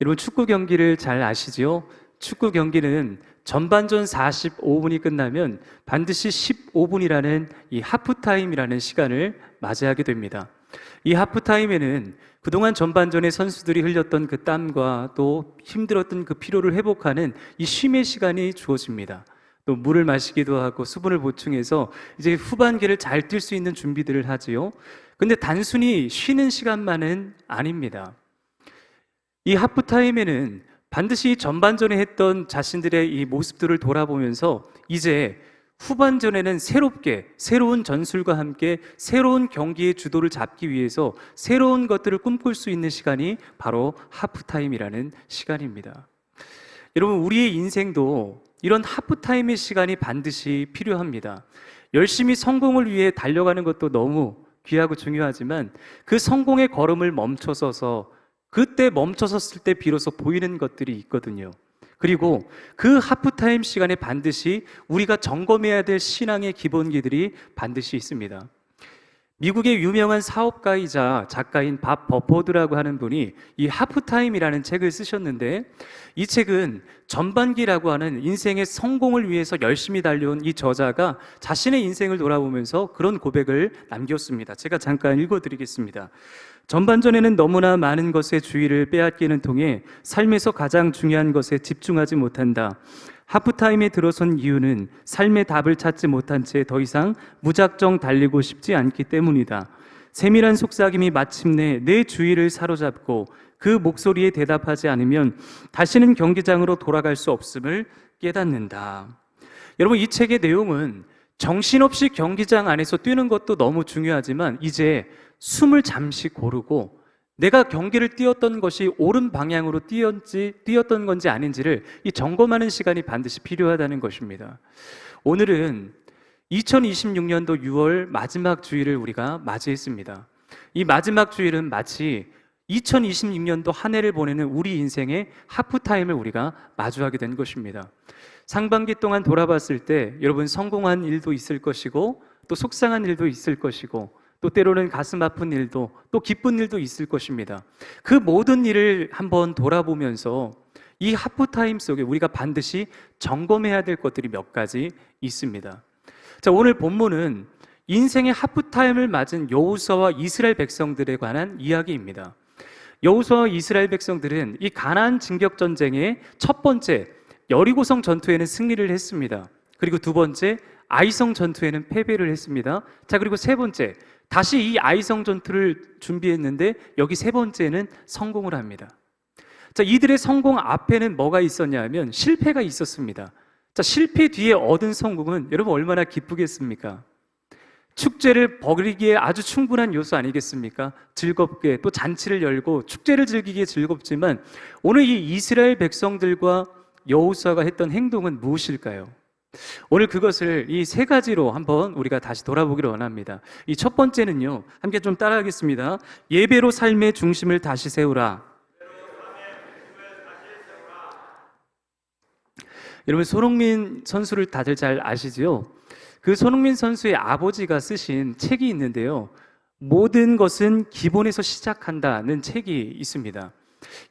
여러분 축구 경기를 잘 아시죠? 축구 경기는 전반전 45분이 끝나면 반드시 15분이라는 이 하프타임이라는 시간을 맞이하게 됩니다. 이 하프타임에는 그동안 전반전에 선수들이 흘렸던 그 땀과 또 힘들었던 그 피로를 회복하는 이 쉼의 시간이 주어집니다. 또 물을 마시기도 하고 수분을 보충해서 이제 후반기를 잘 뛸 수 있는 준비들을 하지요. 근데 단순히 쉬는 시간만은 아닙니다. 이 하프타임에는 반드시 전반전에 했던 자신들의 이 모습들을 돌아보면서 이제 후반전에는 새롭게 새로운 전술과 함께 새로운 경기의 주도를 잡기 위해서 새로운 것들을 꿈꿀 수 있는 시간이 바로 하프타임이라는 시간입니다. 여러분, 우리의 인생도 이런 하프타임의 시간이 반드시 필요합니다. 열심히 성공을 위해 달려가는 것도 너무 귀하고 중요하지만 그 성공의 걸음을 멈춰서서 그때 멈춰섰을 때 비로소 보이는 것들이 있거든요. 그리고 그 하프타임 시간에 반드시 우리가 점검해야 될 신앙의 기본기들이 반드시 있습니다. 미국의 유명한 사업가이자 작가인 밥 버포드라고 하는 분이 이 하프타임이라는 책을 쓰셨는데, 이 책은 전반기라고 하는 인생의 성공을 위해서 열심히 달려온 이 저자가 자신의 인생을 돌아보면서 그런 고백을 남겼습니다. 제가 잠깐 읽어드리겠습니다. 전반전에는 너무나 많은 것에 주의를 빼앗기는 통해 삶에서 가장 중요한 것에 집중하지 못한다. 하프타임에 들어선 이유는 삶의 답을 찾지 못한 채 더 이상 무작정 달리고 싶지 않기 때문이다. 세밀한 속삭임이 마침내 내 주의를 사로잡고 그 목소리에 대답하지 않으면 다시는 경기장으로 돌아갈 수 없음을 깨닫는다. 여러분, 이 책의 내용은 정신없이 경기장 안에서 뛰는 것도 너무 중요하지만 이제 숨을 잠시 고르고 내가 경기를 뛰었던 것이 옳은 방향으로 뛰었던 건지 아닌지를 이 점검하는 시간이 반드시 필요하다는 것입니다. 오늘은 2026년도 6월 마지막 주일을 우리가 맞이했습니다. 이 마지막 주일은 마치 2026년도 한 해를 보내는 우리 인생의 하프타임을 우리가 마주하게 된 것입니다. 상반기 동안 돌아봤을 때 여러분, 성공한 일도 있을 것이고 또 속상한 일도 있을 것이고 또 때로는 가슴 아픈 일도 또 기쁜 일도 있을 것입니다. 그 모든 일을 한번 돌아보면서 이 하프타임 속에 우리가 반드시 점검해야 될 것들이 몇 가지 있습니다. 자, 오늘 본문은 인생의 하프타임을 맞은 여호수아와 이스라엘 백성들에 관한 이야기입니다. 여호수아와 이스라엘 백성들은 이 가나안 진격 전쟁의 첫 번째 여리고성 전투에는 승리를 했습니다. 그리고 두 번째 아이성 전투에는 패배를 했습니다. 자, 그리고 세 번째 다시 이 아이성 전투를 준비했는데 여기 세 번째는 성공을 합니다. 자, 이들의 성공 앞에는 뭐가 있었냐 하면 실패가 있었습니다. 자, 실패 뒤에 얻은 성공은 여러분 얼마나 기쁘겠습니까? 축제를 벌이기에 아주 충분한 요소 아니겠습니까? 즐겁게 또 잔치를 열고 축제를 즐기기에 즐겁지만 오늘 이 이스라엘 백성들과 여호수아가 했던 행동은 무엇일까요? 오늘 그것을 이 세 가지로 한번 우리가 다시 돌아보기를 원합니다. 이 첫 번째는요, 함께 좀 따라하겠습니다. 예배로 삶의 중심을 다시 세우라. 여러분, 손흥민 선수를 다들 잘 아시죠? 그 손흥민 선수의 아버지가 쓰신 책이 있는데요, 모든 것은 기본에서 시작한다는 책이 있습니다.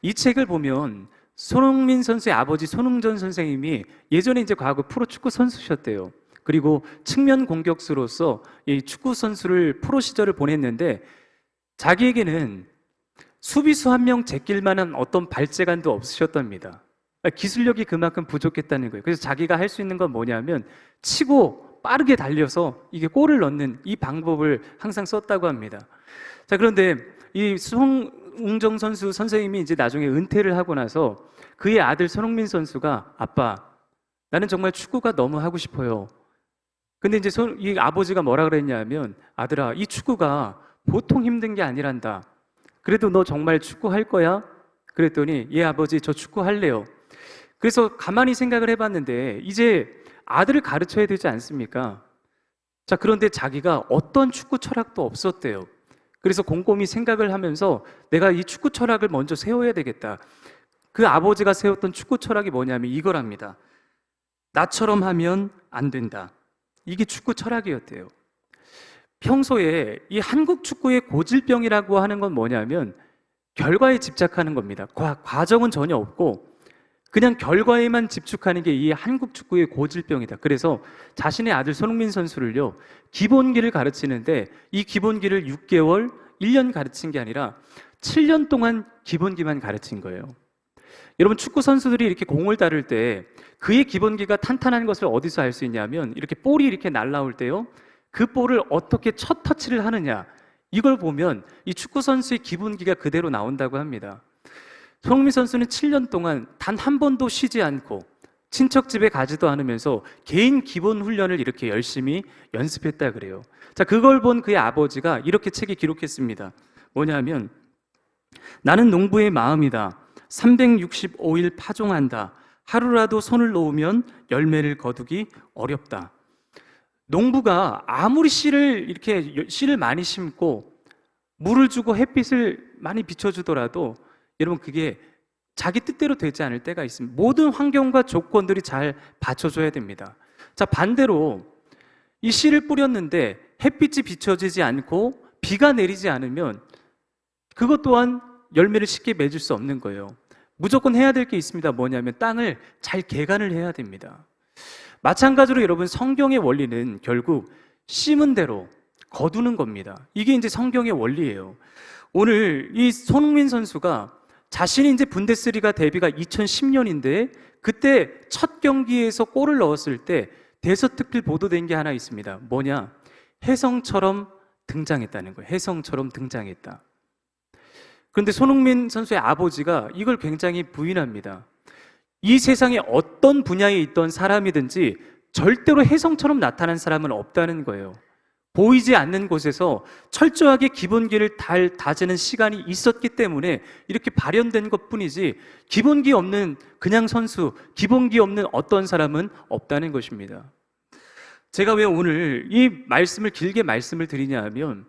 이 책을 보면 손흥민 선수의 아버지 손흥전 선생님이 예전에 이제 과거 프로축구 선수셨대요. 그리고 측면 공격수로서 이 축구 선수를 프로 시절을 보냈는데 자기에게는 수비수 한 명 제낄 만한 어떤 발재간도 없으셨답니다. 기술력이 그만큼 부족했다는 거예요. 그래서 자기가 할 수 있는 건 뭐냐면 치고 빠르게 달려서 이게 골을 넣는 이 방법을 항상 썼다고 합니다. 자, 그런데 이 송웅정 선수 선생님이 이제 나중에 은퇴를 하고 나서 그의 아들 손흥민 선수가 아빠, 나는 정말 축구가 너무 하고 싶어요. 근데 이제 이 아버지가 뭐라 그랬냐면 아들아, 이 축구가 보통 힘든 게 아니란다. 그래도 너 정말 축구 할 거야? 그랬더니 예 아버지, 저 축구 할래요. 그래서 가만히 생각을 해봤는데 이제 아들을 가르쳐야 되지 않습니까? 자, 그런데 자기가 어떤 축구 철학도 없었대요. 그래서 곰곰이 생각을 하면서 내가 이 축구 철학을 먼저 세워야 되겠다. 그 아버지가 세웠던 축구 철학이 뭐냐면 이거랍니다. 나처럼 하면 안 된다. 이게 축구 철학이었대요. 평소에 이 한국 축구의 고질병이라고 하는 건 뭐냐면 결과에 집착하는 겁니다. 과정은 전혀 없고 그냥 결과에만 집중하는 게 이 한국 축구의 고질병이다. 그래서 자신의 아들 손흥민 선수를요, 기본기를 가르치는데 이 기본기를 6개월, 1년 가르친 게 아니라 7년 동안 기본기만 가르친 거예요. 여러분, 축구 선수들이 이렇게 공을 다룰 때 그의 기본기가 탄탄한 것을 어디서 알 수 있냐면, 이렇게 볼이 이렇게 날아올 때요, 그 볼을 어떻게 첫 터치를 하느냐, 이걸 보면 이 축구 선수의 기본기가 그대로 나온다고 합니다. 손흥민 선수는 7년 동안 단 한 번도 쉬지 않고 친척 집에 가지도 않으면서 개인 기본 훈련을 이렇게 열심히 연습했다 그래요. 자, 그걸 본 그의 아버지가 이렇게 책에 기록했습니다. 뭐냐면, 나는 농부의 마음이다. 365일 파종한다. 하루라도 손을 놓으면 열매를 거두기 어렵다. 농부가 아무리 씨를 많이 심고 물을 주고 햇빛을 많이 비춰주더라도 여러분, 그게 자기 뜻대로 되지 않을 때가 있습니다. 모든 환경과 조건들이 잘 받쳐줘야 됩니다. 자, 반대로 이 씨를 뿌렸는데 햇빛이 비춰지지 않고 비가 내리지 않으면 그것 또한 열매를 쉽게 맺을 수 없는 거예요. 무조건 해야 될 게 있습니다. 뭐냐면 땅을 잘 개간을 해야 됩니다. 마찬가지로 여러분, 성경의 원리는 결국 심은 대로 거두는 겁니다. 이게 이제 성경의 원리예요. 오늘 이 손흥민 선수가 자신이 이제 분데스리가 데뷔가 2010년인데 그때 첫 경기에서 골을 넣었을 때 대서특필 보도된 게 하나 있습니다. 뭐냐? 혜성처럼 등장했다는 거예요. 혜성처럼 등장했다. 그런데 손흥민 선수의 아버지가 이걸 굉장히 부인합니다. 이 세상에 어떤 분야에 있던 사람이든지 절대로 혜성처럼 나타난 사람은 없다는 거예요. 보이지 않는 곳에서 철저하게 기본기를 다지는 시간이 있었기 때문에 이렇게 발현된 것뿐이지, 기본기 없는 그냥 선수, 기본기 없는 어떤 사람은 없다는 것입니다. 제가 왜 오늘 이 말씀을 길게 말씀을 드리냐 하면,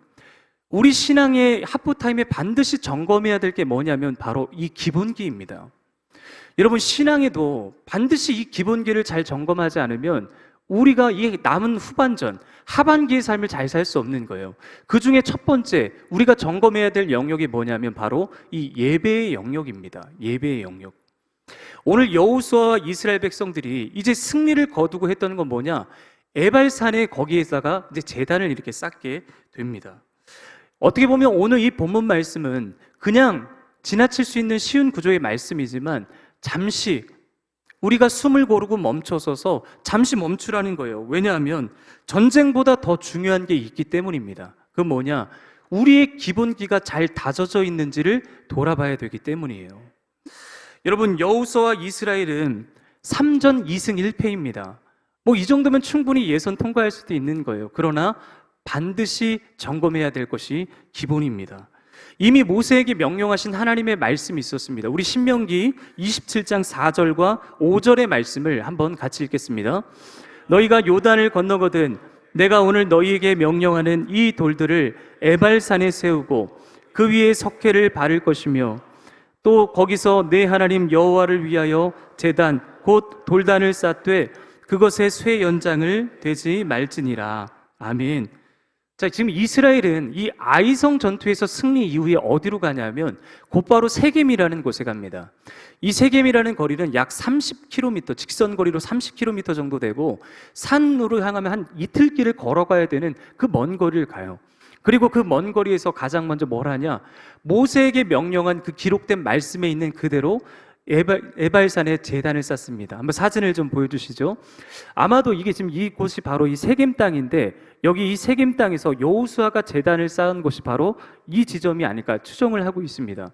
우리 신앙의 하프타임에 반드시 점검해야 될 게 뭐냐면 바로 이 기본기입니다. 여러분, 신앙에도 반드시 이 기본기를 잘 점검하지 않으면 우리가 이 남은 후반전, 하반기의 삶을 잘 살 수 없는 거예요. 그 중에 첫 번째 우리가 점검해야 될 영역이 뭐냐면 바로 이 예배의 영역입니다. 예배의 영역. 오늘 여호수아와 이스라엘 백성들이 이제 승리를 거두고 했던 건 뭐냐? 에발산에 거기에다가 이제 제단을 이렇게 쌓게 됩니다. 어떻게 보면 오늘 이 본문 말씀은 그냥 지나칠 수 있는 쉬운 구조의 말씀이지만 잠시 우리가 숨을 고르고 멈춰서서 잠시 멈추라는 거예요. 왜냐하면 전쟁보다 더 중요한 게 있기 때문입니다. 그 뭐냐? 우리의 기본기가 잘 다져져 있는지를 돌아봐야 되기 때문이에요. 여러분, 여호수아와 이스라엘은 3전 2승 1패입니다. 뭐 이 정도면 충분히 예선 통과할 수도 있는 거예요. 그러나 반드시 점검해야 될 것이 기본입니다. 이미 모세에게 명령하신 하나님의 말씀이 있었습니다. 우리 신명기 27장 4절과 5절의 말씀을 한번 같이 읽겠습니다. 너희가 요단을 건너거든 내가 오늘 너희에게 명령하는 이 돌들을 에발산에 세우고 그 위에 석회를 바를 것이며 또 거기서 내 하나님 여호와를 위하여 제단 곧 돌단을 쌓되 그것에 쇠 연장을 대지 말지니라. 아멘. 자, 지금 이스라엘은 이 아이성 전투에서 승리 이후에 어디로 가냐면 곧바로 세겜이라는 곳에 갑니다. 이 세겜이라는 거리는 약 30km, 직선 거리로 30km 정도 되고 산으로 향하면 한 이틀 길을 걸어가야 되는 그 먼 거리를 가요. 그리고 그 먼 거리에서 가장 먼저 뭘 하냐? 모세에게 명령한 그 기록된 말씀에 있는 그대로 에발산에 제단을 쌓습니다. 한번 사진을 좀 보여주시죠. 아마도 이게 지금 이곳이 바로 이 세겜 땅인데 여기 이 세겜 땅에서 여호수아가 제단을 쌓은 곳이 바로 이 지점이 아닐까 추정을 하고 있습니다.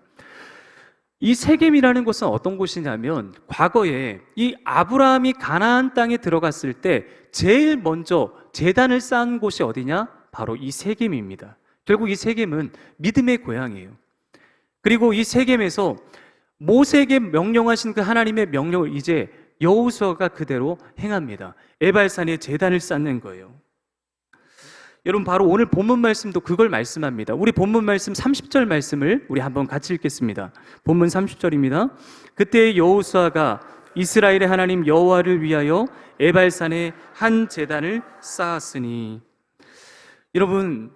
이 세겜이라는 곳은 어떤 곳이냐면 과거에 이 아브라함이 가나안 땅에 들어갔을 때 제일 먼저 제단을 쌓은 곳이 어디냐? 바로 이 세겜입니다. 결국 이 세겜은 믿음의 고향이에요. 그리고 이 세겜에서 모세에게 명령하신 그 하나님의 명령을 이제 여호수아가 그대로 행합니다. 에발산에 제단을 쌓는 거예요. 여러분, 바로 오늘 본문 말씀도 그걸 말씀합니다. 우리 본문 말씀 30절 말씀을 우리 한번 같이 읽겠습니다. 본문 30절입니다. 그때 여호수아가 이스라엘의 하나님 여호와를 위하여 에발산에 한 제단을 쌓았으니. 여러분,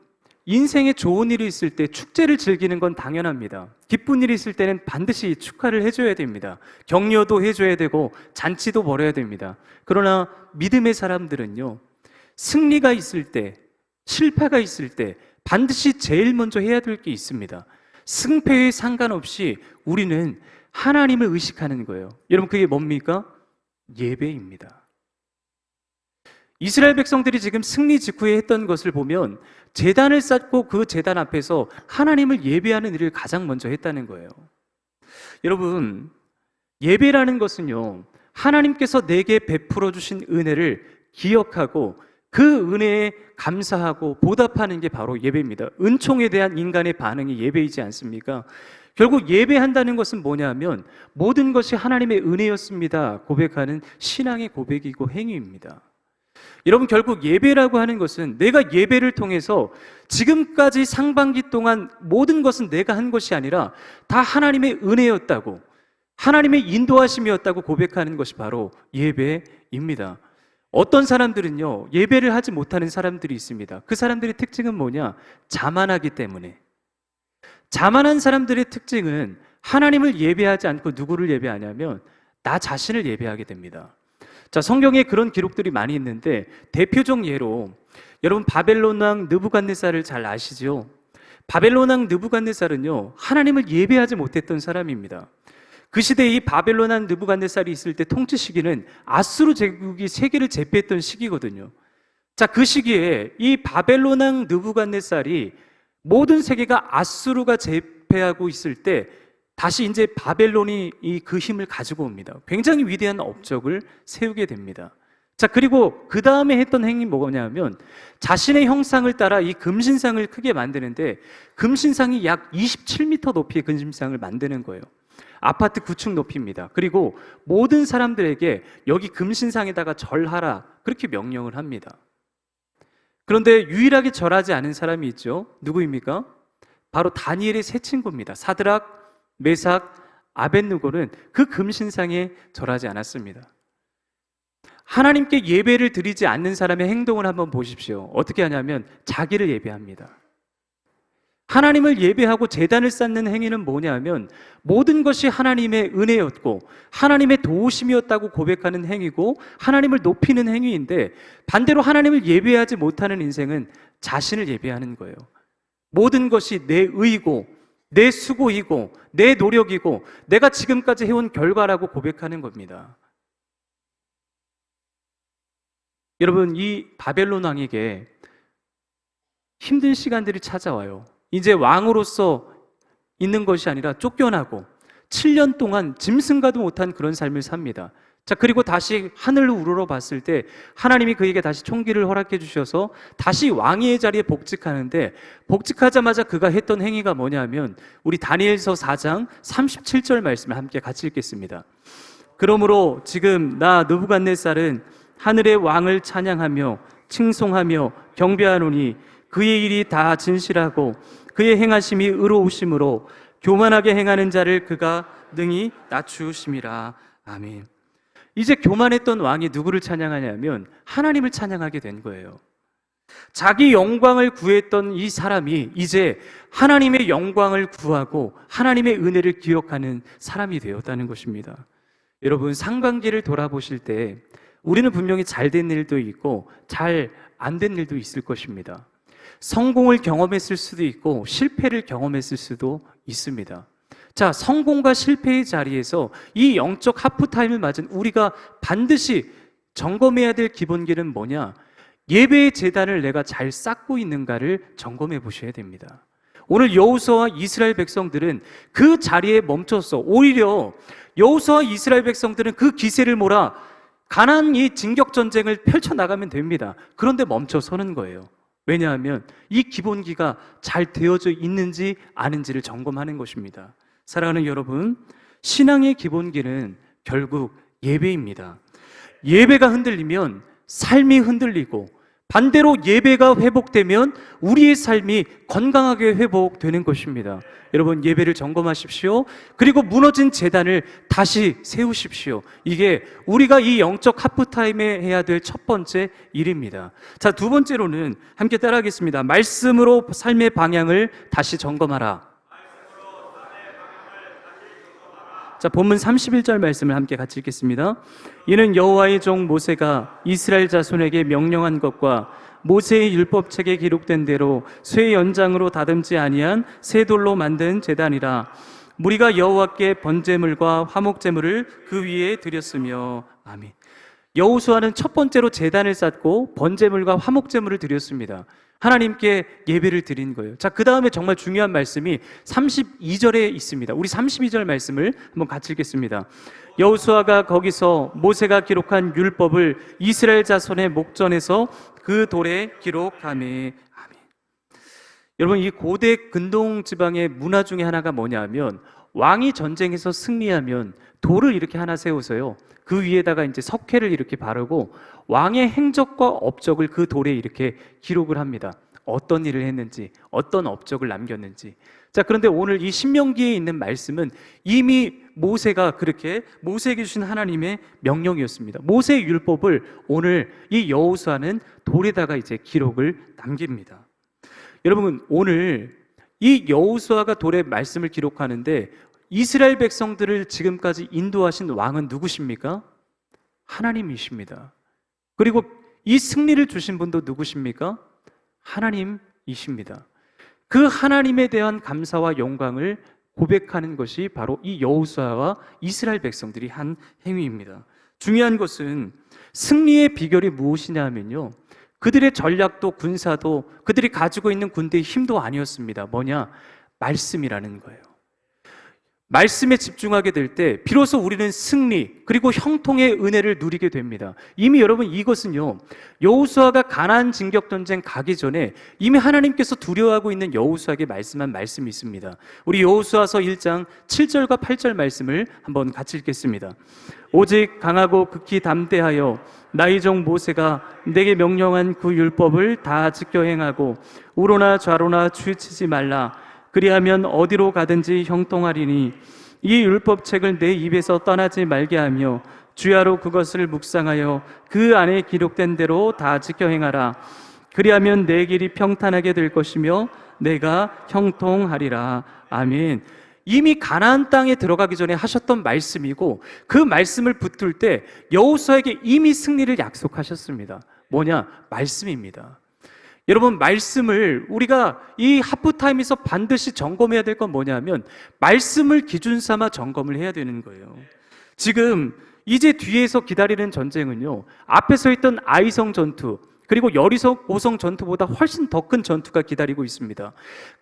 인생에 좋은 일이 있을 때 축제를 즐기는 건 당연합니다. 기쁜 일이 있을 때는 반드시 축하를 해줘야 됩니다. 격려도 해줘야 되고 잔치도 벌여야 됩니다. 그러나 믿음의 사람들은요, 승리가 있을 때, 실패가 있을 때 반드시 제일 먼저 해야 될 게 있습니다. 승패에 상관없이 우리는 하나님을 의식하는 거예요. 여러분, 그게 뭡니까? 예배입니다. 이스라엘 백성들이 지금 승리 직후에 했던 것을 보면 제단을 쌓고 그 제단 앞에서 하나님을 예배하는 일을 가장 먼저 했다는 거예요. 여러분, 예배라는 것은요, 하나님께서 내게 베풀어 주신 은혜를 기억하고 그 은혜에 감사하고 보답하는 게 바로 예배입니다. 은총에 대한 인간의 반응이 예배이지 않습니까? 결국 예배한다는 것은 뭐냐면 모든 것이 하나님의 은혜였습니다 고백하는 신앙의 고백이고 행위입니다. 여러분, 결국 예배라고 하는 것은 내가 예배를 통해서 지금까지 상반기 동안 모든 것은 내가 한 것이 아니라 다 하나님의 은혜였다고, 하나님의 인도하심이었다고 고백하는 것이 바로 예배입니다. 어떤 사람들은요, 예배를 하지 못하는 사람들이 있습니다. 그 사람들의 특징은 뭐냐? 자만하기 때문에. 자만한 사람들의 특징은 하나님을 예배하지 않고 누구를 예배하냐면 나 자신을 예배하게 됩니다. 자, 성경에 그런 기록들이 많이 있는데 대표적 예로 여러분 바벨론 왕 느부갓네살을 잘 아시죠? 바벨론 왕 느부갓네살은요, 하나님을 예배하지 못했던 사람입니다. 그 시대에 이 바벨론 왕 느부갓네살이 있을 때 통치 시기는 아수르 제국이 세계를 제패했던 시기거든요. 자, 그 시기에 이 바벨론 왕 느부갓네살이 모든 세계가 아수르가 제패하고 있을 때 다시 이제 바벨론이 그 힘을 가지고 옵니다. 굉장히 위대한 업적을 세우게 됩니다. 자, 그리고 그 다음에 했던 행위 뭐냐면 자신의 형상을 따라 이 금신상을 크게 만드는데 금신상이 약 27m 높이의 금신상을 만드는 거예요. 아파트 9층 높이입니다. 그리고 모든 사람들에게 여기 금신상에다가 절하라 그렇게 명령을 합니다. 그런데 유일하게 절하지 않은 사람이 있죠. 누구입니까? 바로 다니엘의 세 친구입니다. 사드락, 메삭, 아벳느고는 그 금신상에 절하지 않았습니다. 하나님께 예배를 드리지 않는 사람의 행동을 한번 보십시오. 어떻게 하냐면 자기를 예배합니다. 하나님을 예배하고 제단을 쌓는 행위는 뭐냐면 모든 것이 하나님의 은혜였고 하나님의 도우심이었다고 고백하는 행위고 하나님을 높이는 행위인데, 반대로 하나님을 예배하지 못하는 인생은 자신을 예배하는 거예요. 모든 것이 내 의고 내 수고이고 내 노력이고 내가 지금까지 해온 결과라고 고백하는 겁니다. 여러분, 이 바벨론 왕에게 힘든 시간들이 찾아와요. 이제 왕으로서 있는 것이 아니라 쫓겨나고 7년 동안 짐승과도 못한 그런 삶을 삽니다. 자, 그리고 다시 하늘로 우러러 봤을 때 하나님이 그에게 다시 총기를 허락해 주셔서 다시 왕위의 자리에 복직하는데, 복직하자마자 그가 했던 행위가 뭐냐면 우리 다니엘서 4장 37절 말씀을 함께 같이 읽겠습니다. 그러므로 지금 나 느부갓네살은 하늘의 왕을 찬양하며 칭송하며 경배하노니 그의 일이 다 진실하고 그의 행하심이 의로우심으로 교만하게 행하는 자를 그가 능히 낮추심이라. 아멘. 이제 교만했던 왕이 누구를 찬양하냐면 하나님을 찬양하게 된 거예요. 자기 영광을 구했던 이 사람이 이제 하나님의 영광을 구하고 하나님의 은혜를 기억하는 사람이 되었다는 것입니다. 여러분, 상반기를 돌아보실 때 우리는 분명히 잘 된 일도 있고 잘 안 된 일도 있을 것입니다. 성공을 경험했을 수도 있고 실패를 경험했을 수도 있습니다. 자, 성공과 실패의 자리에서 이 영적 하프타임을 맞은 우리가 반드시 점검해야 될 기본기는 뭐냐? 예배의 제단을 내가 잘 쌓고 있는가를 점검해 보셔야 됩니다. 오늘 여호수아와 이스라엘 백성들은 그 자리에 멈춰서 오히려 여호수아와 이스라엘 백성들은 그 기세를 몰아 가나안 이 진격 전쟁을 펼쳐나가면 됩니다. 그런데 멈춰서는 거예요. 왜냐하면 이 기본기가 잘 되어져 있는지 아닌지를 점검하는 것입니다. 사랑하는 여러분, 신앙의 기본기는 결국 예배입니다. 예배가 흔들리면 삶이 흔들리고 반대로 예배가 회복되면 우리의 삶이 건강하게 회복되는 것입니다. 여러분, 예배를 점검하십시오. 그리고 무너진 제단을 다시 세우십시오. 이게 우리가 이 영적 하프타임에 해야 될 첫 번째 일입니다. 자, 두 번째로는 함께 따라하겠습니다. 말씀으로 삶의 방향을 다시 점검하라. 자, 본문 31절 말씀을 함께 같이 읽겠습니다. 이는 여호와의 종 모세가 이스라엘 자손에게 명령한 것과 모세의 율법책에 기록된 대로 쇠 연장으로 다듬지 아니한 새 돌로 만든 제단이라. 무리가 여호와께 번제물과 화목제물을 그 위에 드렸으며. 아멘. 여호수아는 첫 번째로 제단을 쌓고 번제물과 화목제물을 드렸습니다. 하나님께 예배를 드린 거예요. 자, 그 다음에 정말 중요한 말씀이 32절에 있습니다. 우리 32절 말씀을 한번 같이 읽겠습니다. 여호수아가 거기서 모세가 기록한 율법을 이스라엘 자손의 목전에서 그 돌에 기록하매. 아멘. 여러분, 이 고대 근동 지방의 문화 중에 하나가 뭐냐면, 왕이 전쟁에서 승리하면 돌을 이렇게 하나 세워서요, 그 위에다가 이제 석회를 이렇게 바르고 왕의 행적과 업적을 그 돌에 이렇게 기록을 합니다. 어떤 일을 했는지, 어떤 업적을 남겼는지. 자, 그런데 오늘 이 신명기에 있는 말씀은 이미 모세가 그렇게 모세에게 주신 하나님의 명령이었습니다. 모세의 율법을 오늘 이 여호수아는 돌에다가 이제 기록을 남깁니다. 여러분, 오늘 이 여호수아가 돌에 말씀을 기록하는데 이스라엘 백성들을 지금까지 인도하신 왕은 누구십니까? 하나님이십니다. 그리고 이 승리를 주신 분도 누구십니까? 하나님이십니다. 그 하나님에 대한 감사와 영광을 고백하는 것이 바로 이 여호수아와 이스라엘 백성들이 한 행위입니다. 중요한 것은 승리의 비결이 무엇이냐 하면요, 그들의 전략도 군사도 그들이 가지고 있는 군대의 힘도 아니었습니다. 뭐냐? 말씀이라는 거예요. 말씀에 집중하게 될 때 비로소 우리는 승리 그리고 형통의 은혜를 누리게 됩니다. 이미 여러분, 이것은요, 여호수아가 가나안 진격 전쟁 가기 전에 이미 하나님께서 두려워하고 있는 여호수아에게 말씀한 말씀이 있습니다. 우리 여호수아서 1장 7절과 8절 말씀을 한번 같이 읽겠습니다. 오직 강하고 극히 담대하여 나의 종 모세가 내게 명령한 그 율법을 다 지켜 행하고 우로나 좌로나 치우치지 말라. 그리하면 어디로 가든지 형통하리니 이 율법책을 내 입에서 떠나지 말게 하며 주야로 그것을 묵상하여 그 안에 기록된 대로 다 지켜 행하라. 그리하면 내 길이 평탄하게 될 것이며 내가 형통하리라. 아멘. 이미 가나안 땅에 들어가기 전에 하셨던 말씀이고, 그 말씀을 붙들 때 여호수아에게 이미 승리를 약속하셨습니다. 뭐냐? 말씀입니다. 여러분, 말씀을 우리가 이 하프타임에서 반드시 점검해야 될 건 뭐냐면, 말씀을 기준 삼아 점검을 해야 되는 거예요. 지금 이제 뒤에서 기다리는 전쟁은요, 앞에서 있던 아이성 전투 그리고 여리서 고성 전투보다 훨씬 더 큰 전투가 기다리고 있습니다.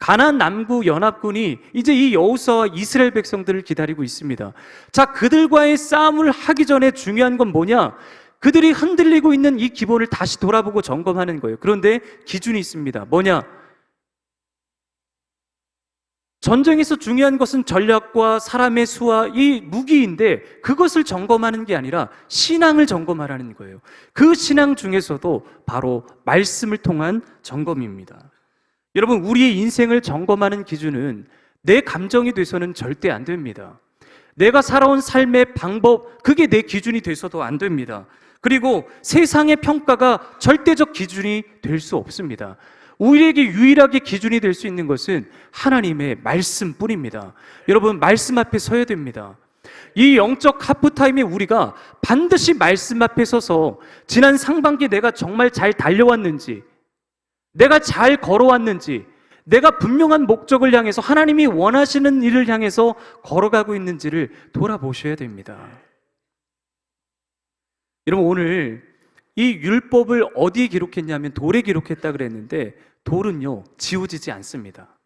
가나안 남부 연합군이 이제 이 여호수아와 이스라엘 백성들을 기다리고 있습니다. 자, 그들과의 싸움을 하기 전에 중요한 건 뭐냐? 그들이 흔들리고 있는 이 기본을 다시 돌아보고 점검하는 거예요. 그런데 기준이 있습니다. 뭐냐? 전쟁에서 중요한 것은 전략과 사람의 수와 이 무기인데, 그것을 점검하는 게 아니라 신앙을 점검하라는 거예요. 그 신앙 중에서도 바로 말씀을 통한 점검입니다. 여러분, 우리의 인생을 점검하는 기준은 내 감정이 돼서는 절대 안 됩니다. 내가 살아온 삶의 방법, 그게 내 기준이 돼서도 안 됩니다. 그리고 세상의 평가가 절대적 기준이 될 수 없습니다. 우리에게 유일하게 기준이 될 수 있는 것은 하나님의 말씀뿐입니다. 여러분, 말씀 앞에 서야 됩니다. 이 영적 하프타임에 우리가 반드시 말씀 앞에 서서 지난 상반기 내가 정말 잘 달려왔는지, 내가 잘 걸어왔는지, 내가 분명한 목적을 향해서 하나님이 원하시는 일을 향해서 걸어가고 있는지를 돌아보셔야 됩니다. 여러분, 오늘 이 율법을 어디에 기록했냐면 돌에 기록했다 그랬는데, 돌은요, 지워지지 않습니다.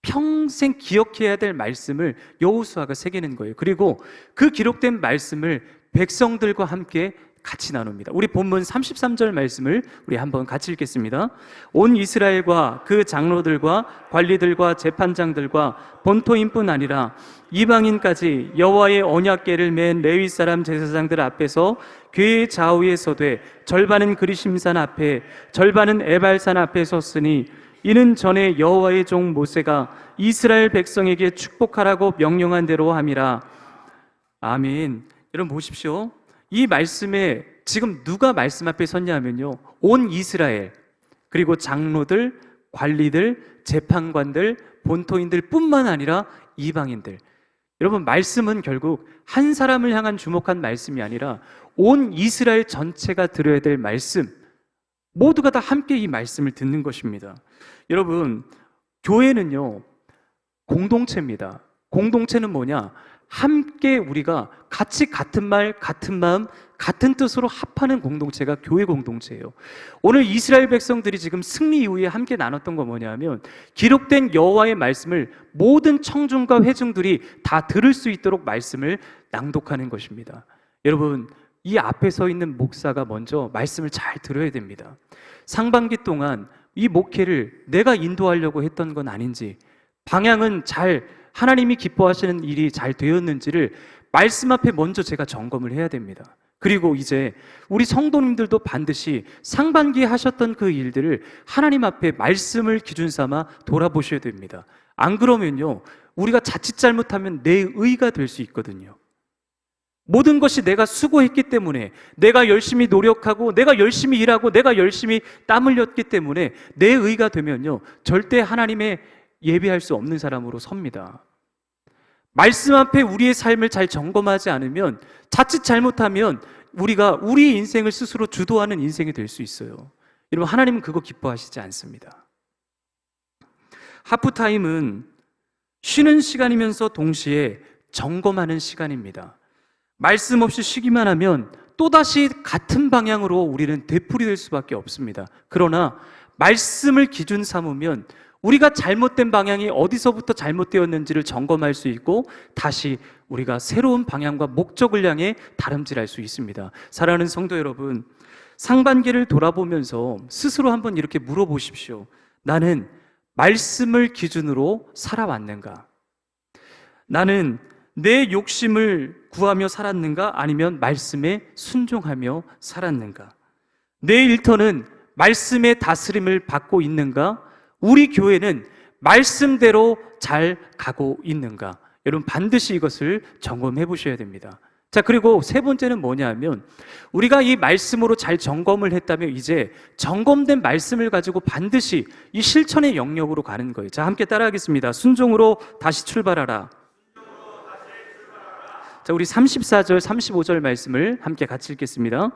평생 기억해야 될 말씀을 여호수아가 새기는 거예요. 그리고 그 기록된 말씀을 백성들과 함께 같이 나눕니다. 우리 본문 33절 말씀을 우리 한번 같이 읽겠습니다. 온 이스라엘과 그 장로들과 관리들과 재판장들과 본토인뿐 아니라 이방인까지 여호와의 언약궤를 맨 레위 사람 제사장들 앞에서 궤의 좌우에 서되 절반은 그리심산 앞에 절반은 에발산 앞에 섰으니 이는 전에 여호와의 종 모세가 이스라엘 백성에게 축복하라고 명령한 대로 함이라. 아멘. 여러분 보십시오. 이 말씀에 지금 누가 말씀 앞에 섰냐면요, 온 이스라엘, 그리고 장로들, 관리들, 재판관들, 본토인들 뿐만 아니라 이방인들. 여러분, 말씀은 결국 한 사람을 향한 주목한 말씀이 아니라 온 이스라엘 전체가 들어야 될 말씀, 모두가 다 함께 이 말씀을 듣는 것입니다. 여러분, 교회는요 공동체입니다. 공동체는 뭐냐? 함께 우리가 같이 같은 말, 같은 마음, 같은 뜻으로 합하는 공동체가 교회 공동체예요. 오늘 이스라엘 백성들이 지금 승리 이후에 함께 나눴던 거 뭐냐면, 기록된 여호와의 말씀을 모든 청중과 회중들이 다 들을 수 있도록 말씀을 낭독하는 것입니다. 여러분, 이 앞에 서 있는 목사가 먼저 말씀을 잘 들어야 됩니다. 상반기 동안 이 목회를 내가 인도하려고 했던 건 아닌지, 방향은 잘 하나님이 기뻐하시는 일이 잘 되었는지를 말씀 앞에 먼저 제가 점검을 해야 됩니다. 그리고 이제 우리 성도님들도 반드시 상반기에 하셨던 그 일들을 하나님 앞에 말씀을 기준 삼아 돌아보셔야 됩니다. 안 그러면요, 우리가 자칫 잘못하면 내 의가 될 수 있거든요. 모든 것이 내가 수고했기 때문에, 내가 열심히 노력하고, 내가 열심히 일하고, 내가 열심히 땀 흘렸기 때문에 내 의가 되면요, 절대 하나님의 예배할 수 없는 사람으로 섭니다. 말씀 앞에 우리의 삶을 잘 점검하지 않으면, 자칫 잘못하면 우리가 우리 인생을 스스로 주도하는 인생이 될 수 있어요. 여러분, 하나님은 그거 기뻐하시지 않습니다. 하프타임은 쉬는 시간이면서 동시에 점검하는 시간입니다. 말씀 없이 쉬기만 하면 또다시 같은 방향으로 우리는 되풀이될 수밖에 없습니다. 그러나 말씀을 기준 삼으면 우리가 잘못된 방향이 어디서부터 잘못되었는지를 점검할 수 있고, 다시 우리가 새로운 방향과 목적을 향해 다름질할 수 있습니다. 사랑하는 성도 여러분, 상반기를 돌아보면서 스스로 한번 이렇게 물어보십시오. 나는 말씀을 기준으로 살아왔는가? 나는 내 욕심을 구하며 살았는가? 아니면 말씀에 순종하며 살았는가? 내 일터는 말씀의 다스림을 받고 있는가? 우리 교회는 말씀대로 잘 가고 있는가? 여러분, 반드시 이것을 점검해 보셔야 됩니다. 자, 그리고 세 번째는 뭐냐 하면, 우리가 이 말씀으로 잘 점검을 했다면 이제 점검된 말씀을 가지고 반드시 이 실천의 영역으로 가는 거예요. 자, 함께 따라하겠습니다. 순종으로 다시 출발하라. 자, 우리 34절, 35절 말씀을 함께 같이 읽겠습니다.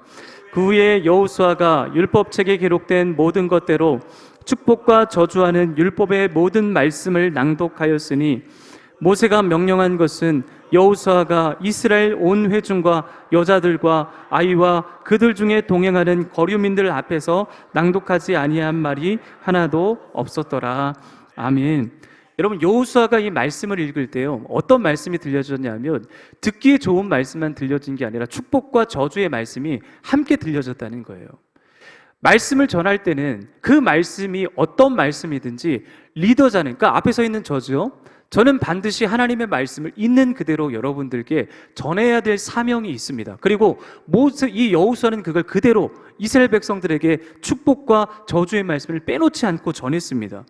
그 후에 여호수아가 율법책에 기록된 모든 것대로 축복과 저주하는 율법의 모든 말씀을 낭독하였으니, 모세가 명령한 것은 여호수아가 이스라엘 온 회중과 여자들과 아이와 그들 중에 동행하는 거류민들 앞에서 낭독하지 아니한 말이 하나도 없었더라. 아멘. 여러분, 여호수아가 이 말씀을 읽을 때요, 어떤 말씀이 들려졌냐면, 듣기에 좋은 말씀만 들려진 게 아니라 축복과 저주의 말씀이 함께 들려졌다는 거예요. 말씀을 전할 때는 그 말씀이 어떤 말씀이든지 리더자는, 그러니까 앞에 서 있는 저죠, 저는 반드시 하나님의 말씀을 있는 그대로 여러분들께 전해야 될 사명이 있습니다. 그리고 이 여호수아는 그걸 그대로 이스라엘 백성들에게 축복과 저주의 말씀을 빼놓지 않고 전했습니다.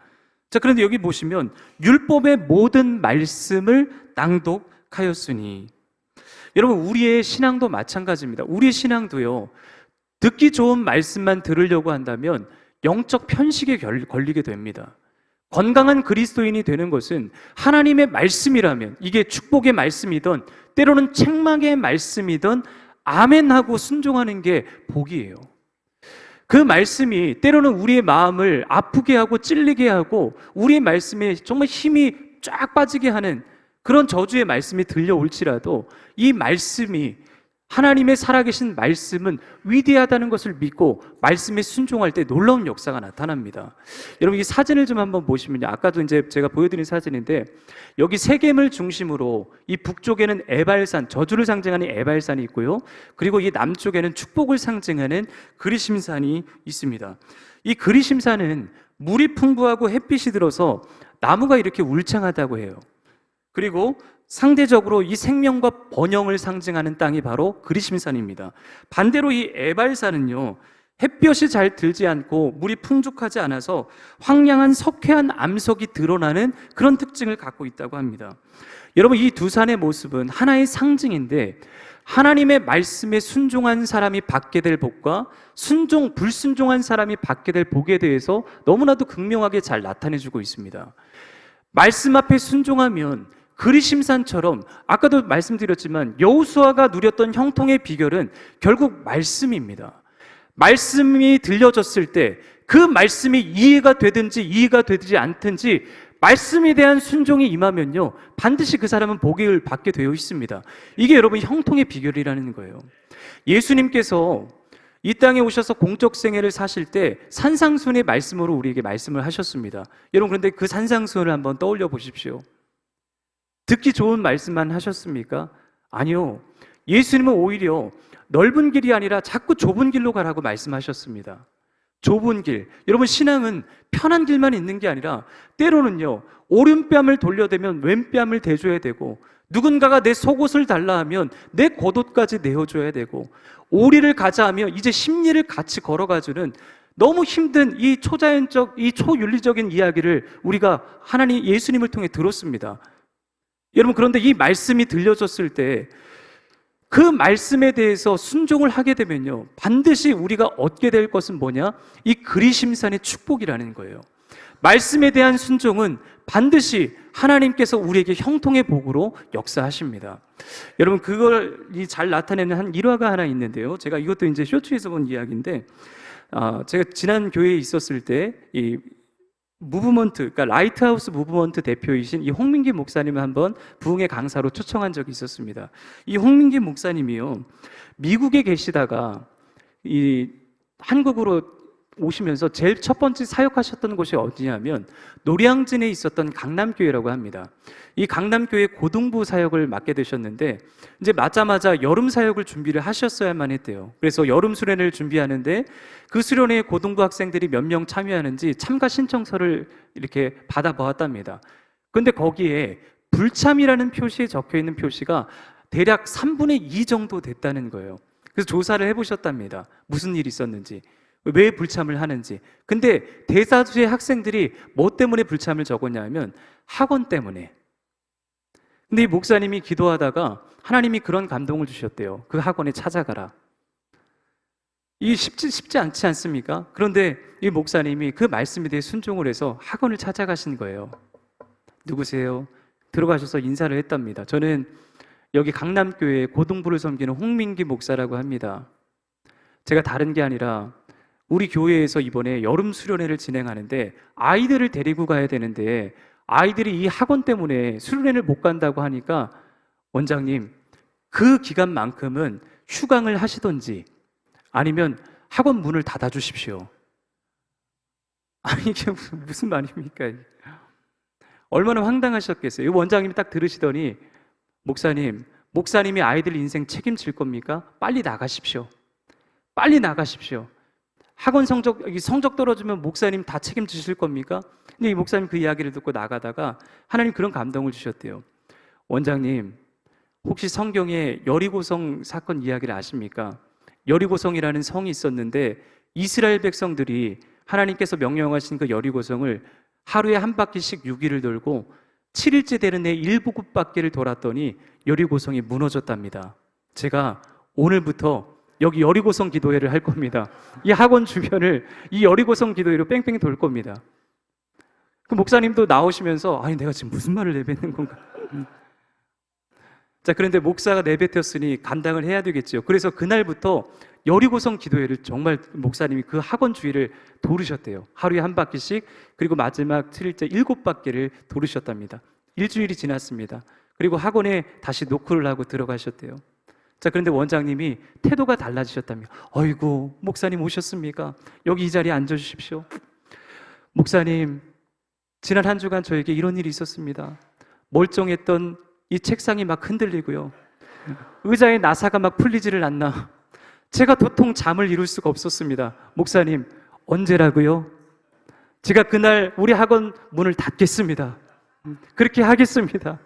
자, 그런데 여기 보시면 율법의 모든 말씀을 낭독하였으니, 여러분, 우리의 신앙도 마찬가지입니다. 우리의 신앙도요, 듣기 좋은 말씀만 들으려고 한다면 영적 편식에 걸리게 됩니다. 건강한 그리스도인이 되는 것은 하나님의 말씀이라면, 이게 축복의 말씀이든 때로는 책망의 말씀이든 아멘하고 순종하는 게 복이에요. 그 말씀이 때로는 우리의 마음을 아프게 하고 찔리게 하고 우리의 말씀에 정말 힘이 쫙 빠지게 하는 그런 저주의 말씀이 들려올지라도, 이 말씀이 하나님의 살아계신 말씀은 위대하다는 것을 믿고 말씀에 순종할 때 놀라운 역사가 나타납니다. 여러분, 이 사진을 좀 한번 보시면요, 아까도 이제 제가 보여드린 사진인데, 여기 세겜을 중심으로 이 북쪽에는 에발산, 저주를 상징하는 에발산이 있고요, 그리고 이 남쪽에는 축복을 상징하는 그리심산이 있습니다. 이 그리심산은 물이 풍부하고 햇빛이 들어서 나무가 이렇게 울창하다고 해요. 그리고 상대적으로 이 생명과 번영을 상징하는 땅이 바로 그리심산입니다. 반대로 이 에발산은요, 햇볕이 잘 들지 않고 물이 풍족하지 않아서 황량한 석회한 암석이 드러나는 그런 특징을 갖고 있다고 합니다. 여러분, 이 두 산의 모습은 하나의 상징인데, 하나님의 말씀에 순종한 사람이 받게 될 복과 불순종한 사람이 받게 될 복에 대해서 너무나도 극명하게 잘 나타내주고 있습니다. 말씀 앞에 순종하면 그리심산처럼, 아까도 말씀드렸지만 여호수아가 누렸던 형통의 비결은 결국 말씀입니다. 말씀이 들려졌을 때 그 말씀이 이해가 되든지 이해가 되지 않든지 말씀에 대한 순종이 임하면요, 반드시 그 사람은 복을 받게 되어 있습니다. 이게 여러분 형통의 비결이라는 거예요. 예수님께서 이 땅에 오셔서 공적 생애를 사실 때 산상수훈의 말씀으로 우리에게 말씀을 하셨습니다. 여러분, 그런데 그 산상수훈을 한번 떠올려 보십시오. 듣기 좋은 말씀만 하셨습니까? 아니요. 예수님은 오히려 넓은 길이 아니라 자꾸 좁은 길로 가라고 말씀하셨습니다. 좁은 길. 여러분, 신앙은 편한 길만 있는 게 아니라 때로는요, 오른뺨을 돌려대면 왼뺨을 대줘야 되고, 누군가가 내 속옷을 달라 하면 내 겉옷까지 내어줘야 되고, 오리를 가자 하면 이제 십리를 같이 걸어가주는 너무 힘든 이 초자연적, 이 초윤리적인 이야기를 우리가 하나님 예수님을 통해 들었습니다. 여러분, 그런데 이 말씀이 들려졌을 때 그 말씀에 대해서 순종을 하게 되면요, 반드시 우리가 얻게 될 것은 뭐냐? 이 그리심산의 축복이라는 거예요. 말씀에 대한 순종은 반드시 하나님께서 우리에게 형통의 복으로 역사하십니다. 여러분, 그걸 잘 나타내는 한 일화가 하나 있는데요, 제가 이것도 이제 쇼츠에서 본 이야기인데, 제가 지난 교회에 있었을 때 이 무브먼트, 그러니까 라이트하우스 무브먼트 대표이신 이 홍민기 목사님을 한번 부흥의 강사로 초청한 적이 있었습니다. 이 홍민기 목사님이요, 미국에 계시다가 이 한국으로 오시면서 제일 첫 번째 사역하셨던 곳이 어디냐면 노량진에 있었던 강남교회라고 합니다. 이 강남교회 고등부 사역을 맡게 되셨는데, 이제 맞자마자 여름 사역을 준비를 하셨어야만 했대요. 그래서 여름 수련회를 준비하는데 그 수련회에 고등부 학생들이 몇 명 참여하는지 참가 신청서를 이렇게 받아보았답니다. 그런데 거기에 불참이라는 표시에 적혀 있는 표시가 대략 3분의 2 정도 됐다는 거예요. 그래서 조사를 해보셨답니다. 무슨 일이 있었는지, 왜 불참을 하는지. 근데 대다수의 학생들이 뭐 때문에 불참을 적었냐면 학원 때문에. 근데 이 목사님이 기도하다가 하나님이 그런 감동을 주셨대요. 그 학원에 찾아가라. 이게 쉽지 않지 않습니까? 그런데 이 목사님이 그 말씀에 대해 순종을 해서 학원을 찾아가신 거예요. 누구세요? 들어가셔서 인사를 했답니다. 저는 여기 강남교회 고등부를 섬기는 홍민기 목사라고 합니다. 제가 다른 게 아니라 우리 교회에서 이번에 여름 수련회를 진행하는데 아이들을 데리고 가야 되는데 아이들이 이 학원 때문에 수련회를 못 간다고 하니까 원장님, 그 기간만큼은 휴강을 하시던지 아니면 학원 문을 닫아 주십시오. 아니, 이게 무슨 말입니까? 얼마나 황당하셨겠어요. 이 원장님이 딱 들으시더니 목사님이 아이들 인생 책임질 겁니까? 빨리 나가십시오. 빨리 나가십시오. 학원 성적 떨어지면 목사님 다 책임지실 겁니까? 근데 이 목사님 그 이야기를 듣고 나가다가 하나님 그런 감동을 주셨대요. 원장님, 혹시 성경에 여리고성 사건 이야기를 아십니까? 여리고성이라는 성이 있었는데 이스라엘 백성들이 하나님께서 명령하신 그 여리고성을 하루에 한 바퀴씩 6일을 돌고 7일째 되는 해 7바퀴를 돌았더니 여리고성이 무너졌답니다. 제가 오늘부터 여기 여리고성 기도회를 할 겁니다. 이 학원 주변을 이 여리고성 기도회로 뺑뺑이 돌 겁니다. 그 목사님도 나오시면서 아니, 내가 지금 무슨 말을 내뱉는 건가? 자, 그런데 목사가 내뱉었으니 감당을 해야 되겠죠. 그래서 그날부터 여리고성 기도회를 정말 목사님이 그 학원 주위를 도르셨대요. 하루에 한 바퀴씩, 그리고 마지막 7일째 7바퀴를 도르셨답니다. 일주일이 지났습니다. 그리고 학원에 다시 노크를 하고 들어가셨대요. 자, 그런데 원장님이 태도가 달라지셨다며. 어이구, 목사님 오셨습니까? 여기 이 자리에 앉아주십시오. 목사님, 지난 한 주간 저에게 이런 일이 있었습니다. 멀쩡했던 이 책상이 막 흔들리고요. 의자에 나사가 막 풀리지를 않나. 제가 도통 잠을 이룰 수가 없었습니다. 목사님, 언제라고요? 제가 그날 우리 학원 문을 닫겠습니다. 그렇게 하겠습니다.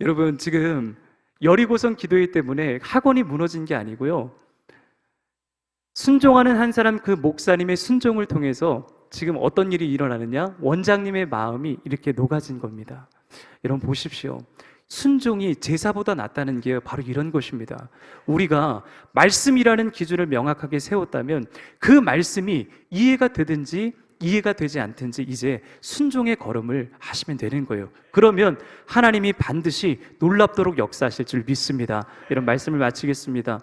여러분, 지금 여리고성 기도회 때문에 학원이 무너진 게 아니고요. 순종하는 한 사람, 그 목사님의 순종을 통해서 지금 어떤 일이 일어나느냐? 원장님의 마음이 이렇게 녹아진 겁니다. 여러분 보십시오. 순종이 제사보다 낫다는 게 바로 이런 것입니다. 우리가 말씀이라는 기준을 명확하게 세웠다면 그 말씀이 이해가 되든지 이해가 되지 않든지 이제 순종의 걸음을 하시면 되는 거예요. 그러면 하나님이 반드시 놀랍도록 역사하실 줄 믿습니다. 이런 말씀을 마치겠습니다.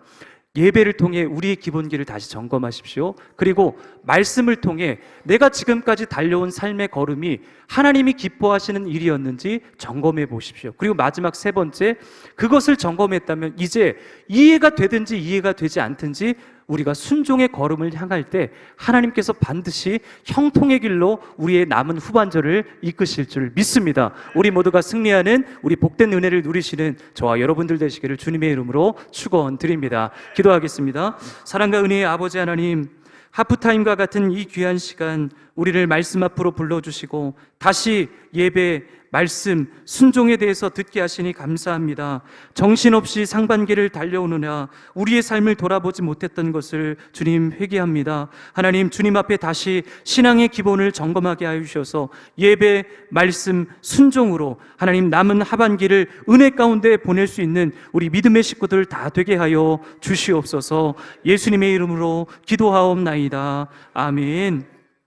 예배를 통해 우리의 기본기를 다시 점검하십시오. 그리고 말씀을 통해 내가 지금까지 달려온 삶의 걸음이 하나님이 기뻐하시는 일이었는지 점검해 보십시오. 그리고 마지막 세 번째, 그것을 점검했다면 이제 이해가 되든지 이해가 되지 않든지 우리가 순종의 걸음을 향할 때 하나님께서 반드시 형통의 길로 우리의 남은 후반절을 이끄실 줄 믿습니다. 우리 모두가 승리하는 우리 복된 은혜를 누리시는 저와 여러분들 되시기를 주님의 이름으로 축원드립니다. 기도하겠습니다. 사랑과 은혜의 아버지 하나님, 하프타임과 같은 이 귀한 시간 우리를 말씀 앞으로 불러주시고 다시 예배, 말씀, 순종에 대해서 듣게 하시니 감사합니다. 정신없이 상반기를 달려오느냐 우리의 삶을 돌아보지 못했던 것을 주님 회개합니다. 하나님, 주님 앞에 다시 신앙의 기본을 점검하게 하여 주셔서 예배, 말씀, 순종으로 하나님 남은 하반기를 은혜 가운데 보낼 수 있는 우리 믿음의 식구들 다 되게 하여 주시옵소서. 예수님의 이름으로 기도하옵나이다. 아멘.